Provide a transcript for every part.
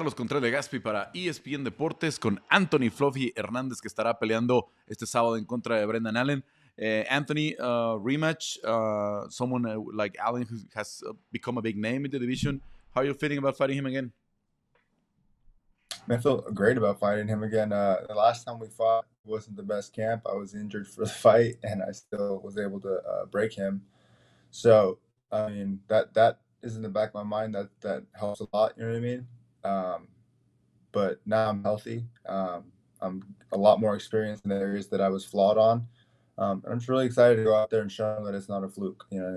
Carlos Contreras Legaspi para ESPN Deportes con Anthony Fluffy Hernández, que estará peleando este sábado en contra de Brendan Allen. Anthony, rematch, someone like Allen who has become a big name in the division. How are you feeling about fighting him again? I feel great about fighting him again. The last time we fought wasn't the best camp. I was injured for the fight, and I still was able to break him. So, I mean, that is in the back of my mind. That helps a lot. You know what I mean? But now I'm healthy. I'm a lot more experienced in the areas that I was flawed on. And I'm just really excited to go out there and show them that it's not a fluke. You know what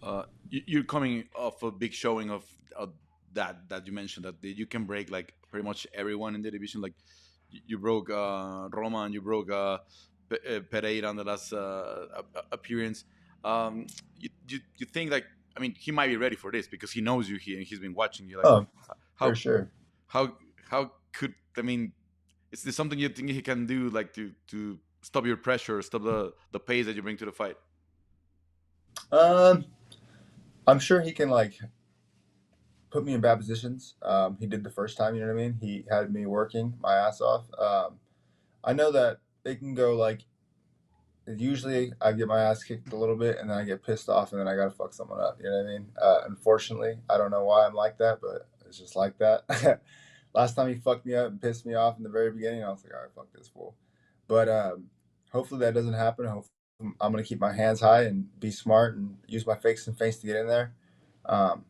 I mean? You're coming off a big showing of that you mentioned that you can break like pretty much everyone in the division. Like you broke Roma and you broke Pereira on the last appearance. You think like, I mean, he might be ready for this because he knows you here and he's been watching you. Like, Oh, how for sure. how could, I mean, is this something you think he can do, like to stop your pressure, stop the pace that you bring to the fight? I'm sure he can like put me in bad positions. He did the first time, you know what I mean? He had me working my ass off. I know that it can go like, usually I get my ass kicked a little bit and then I get pissed off and then I gotta fuck someone up, you know what I mean? Unfortunately, I don't know why I'm like that, but it's just like that. Last time he fucked me up and pissed me off in the very beginning, I was like, all right, fuck this fool. But hopefully that doesn't happen. Hopefully I'm gonna keep my hands high and be smart and use my fakes and feints to get in there. Um,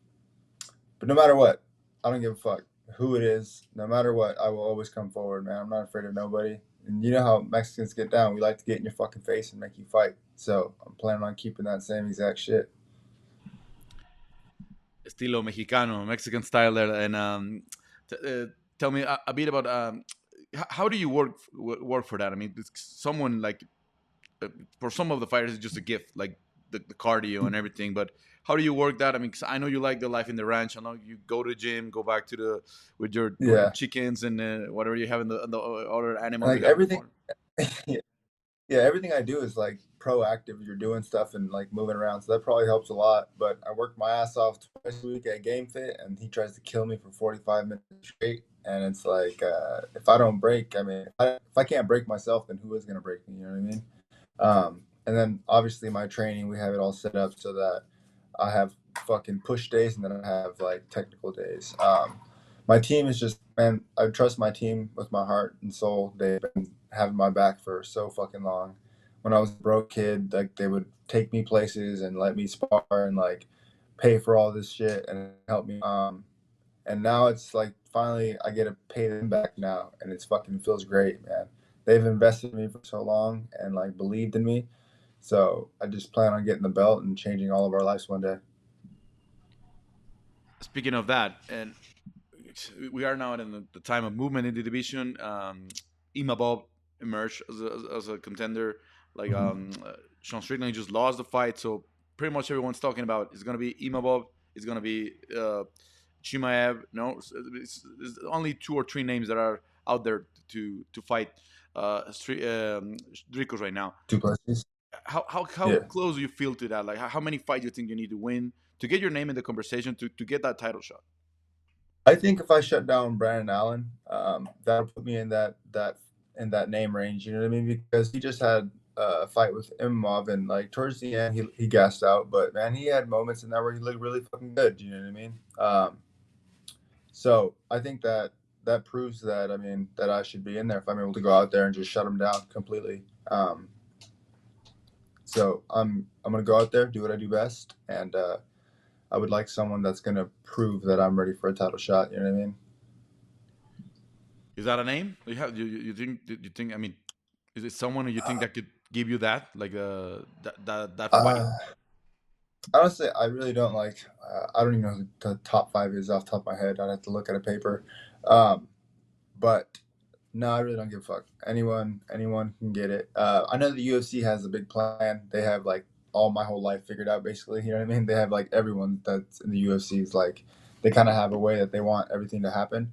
but no matter what, I don't give a fuck who it is. No matter what, I will always come forward, man. I'm not afraid of nobody. And you know how Mexicans get down. We like to get in your fucking face and make you fight. So I'm planning on keeping that same exact shit. Estilo Mexicano, Mexican style there. And tell me a bit about how do you work for that? I mean, it's someone like for some of the fighters, it's just a gift, like the cardio and everything. But how do you work that? I mean, 'cause I know you like the life in the ranch. I know you go to the gym, go back to the with your Yeah. chickens and whatever you have in the other animals you Like have in the everything farm. yeah, everything I do is like proactive. You're doing stuff and like moving around. So that probably helps a lot. But I work my ass off twice a week at Game Fit and he tries to kill me for 45 minutes straight. And it's like if I don't break, I mean if I can't break myself, then who is gonna break me? You know what I mean? And then obviously my training, we have it all set up so that I have fucking push days and then I have like technical days. My team is just, man, I trust my team with my heart and soul. They've been having my back for so fucking long. When I was a broke kid, like they would take me places and let me spar and like pay for all this shit and help me. And now it's like finally I get to pay them back now, and it's fucking feels great, man. They've invested in me for so long and like believed in me. So I just plan on getting the belt and changing all of our lives one day. Speaking of that, and we are now in the time of movement in the division. Imabov emerged as a contender. Like Sean Strickland just lost the fight, so pretty much everyone's talking about it's gonna be Imabov, it's gonna be Chimaev. No, there's only two or three names that are out there to fight Dricus right now. Du Plessis. How Yeah. close do you feel to that? Like how many fights do you think you need to win to get your name in the conversation to get that title shot? I think if I shut down Brandon Allen, that'll put me in that name range. You know what I mean? Because he just had a fight with Imov, and like towards the end, he gassed out. But man, he had moments in there where he looked really fucking good. You know what I mean? So I think that proves that, I mean, that I should be in there if I'm able to go out there and just shut him down completely. So I'm gonna go out there, do what I do best, and I would like someone that's gonna prove that I'm ready for a title shot. You know what I mean? Is that a name? You think? I mean, is it someone who you think that could give you that like that fight? Uh, Honestly, I really don't like. I don't even know who the top five is off the top of my head. I'd have to look at a paper. Um, but no, I really don't give a fuck. Anyone can get it. I know the UFC has a big plan. They have like all my whole life figured out, basically. You know what I mean? They have like everyone that's in the UFC is like they kind of have a way that they want everything to happen.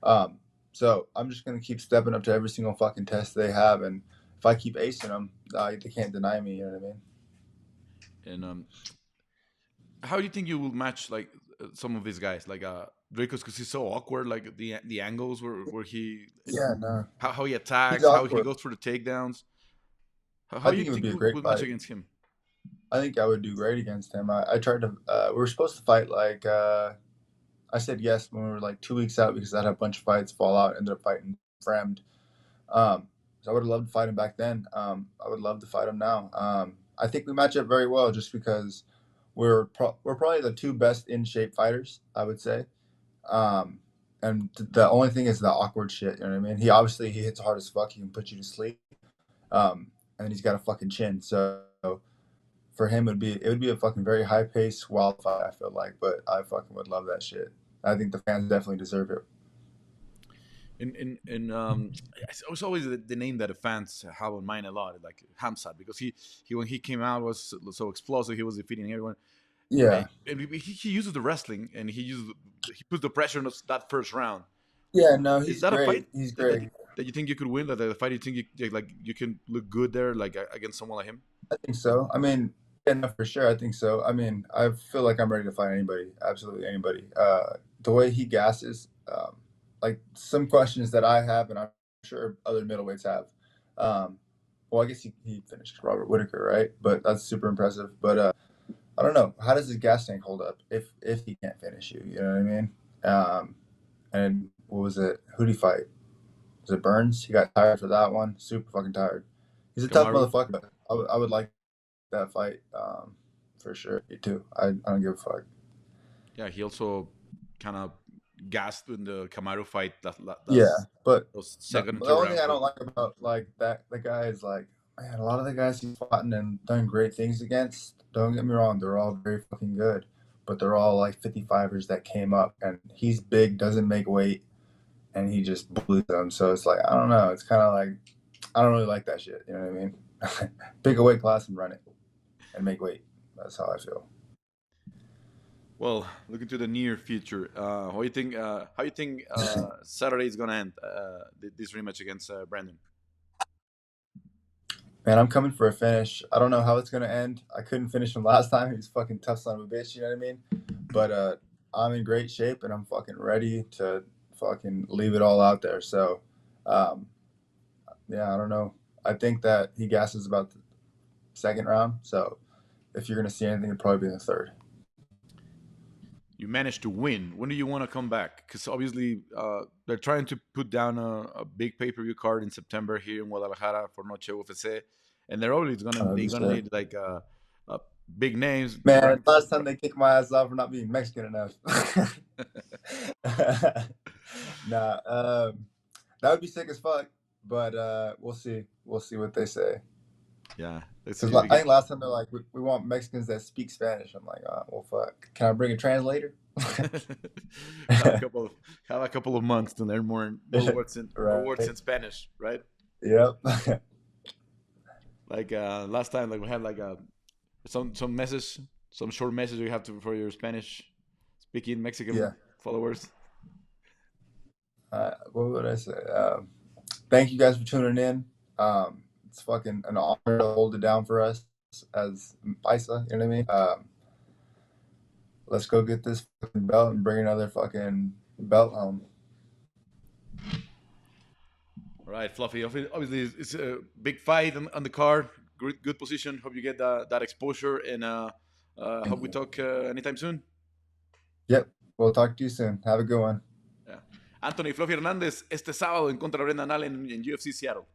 Um, so I'm just gonna keep stepping up to every single fucking test they have, and if I keep acing them, they can't deny me. You know what I mean? And how do you think you will match like some of these guys? Like Dricus because he's so awkward. Like the angles where he Yeah, no, how he he's attacks, how he awkward. goes for the takedowns. How I do you think it would think be a we great would match fight. against him? I think I would do great against him. I tried to. We were supposed to fight like I said yes when we were like 2 weeks out because I had a bunch of fights fall out. Ended up fighting Fremd. So I would have loved to fight him back then. I would love to fight him now. I think we match up very well just because we're probably the two best in shape fighters. I would say. Um, and the only thing is the awkward shit. You know what I mean? He hits hard as fuck. He can put you to sleep. And he's got a fucking chin. So for him, it would be a fucking very high paced wild fight. I feel like, but I fucking would love that shit. I think the fans definitely deserve it. In it's always the name that the fans have on mind a lot, like Khamzat, because he when he came out was so explosive. He was defeating everyone. Yeah, And he uses the wrestling and he puts the pressure on that first round. yeah. No, Is he's that a fight great. He's that great. that you think you could win? That the fight you think like you can look good there, like against someone like him? I think so. I mean, yeah, no, for sure. I think so. I mean, I feel like I'm ready to fight anybody. Absolutely anybody. The way he gasses, like some questions that I have, and I'm sure other middleweights have. Well, I guess he finished Robert Whitaker, right? But that's super impressive. But I don't know. How does his gas tank hold up if he can't finish you? You know what I mean? And what was it? Who'd he fight? Was it Burns? He got tired for that one. Super fucking tired. He's a tough Kamaru, motherfucker. I would like that fight for sure. Me too. I don't give a fuck. yeah, he also kind of gassed in the Kamaru fight. Yeah, but Those the, second and the third only thing rounds I were don't like about like that the guy is like, man, a lot of the guys he's fought and done great things against. Don't get me wrong, they're all very fucking good, but they're all like 55ers that came up, and he's big, doesn't make weight, and he just bullies them. So it's like I don't know. It's kind of like I don't really like that shit. You know what I mean? Pick a weight class and run it and make weight. That's how I feel. well. Looking to the near future, how you think? How you think Saturday is gonna end? This rematch against Brandon. Man, I'm coming for a finish. I don't know how it's gonna end. I couldn't finish him last time. He's fucking tough son of a bitch. You know what I mean? But I'm in great shape and I'm fucking ready to fucking leave it all out there. So, um, yeah, I don't know. I think that he gasses about the second round. So, if you're gonna see anything, it'd probably be in the third. You managed to win. When do you want to come back? Because obviously they're trying to put down a big pay-per-view card in September here in Guadalajara for Noche UFC, and they're always gonna That'd they're be gonna sick. need like big names. Man, last time they kicked my ass out for not being Mexican enough. Nah, that would be sick as fuck. But we'll see. We'll see what they say. Yeah, let's see Because if we I get. think last time they're like, we want Mexicans that speak Spanish. I'm like, well, fuck. Can I bring a translator? have a couple of months to learn more words Right. in Spanish, right? Yep. Like last time, like we had like some message, some short message you have to for your Spanish speaking Yeah. Mexican followers. What would I say? Thank you guys for tuning in. It's fucking an honor to hold it down for us as Paisa. You know what I mean? Let's go get this fucking belt and bring another fucking belt home. All right, Fluffy. Obviously, it's a big fight on the card. Good position. Hope you get that exposure, and hope Thank we you. talk anytime soon. Yep. We'll talk to you soon. Have a good one. Yeah. Anthony Fluffy Hernández este sábado en contra de Brendan Allen en UFC Seattle.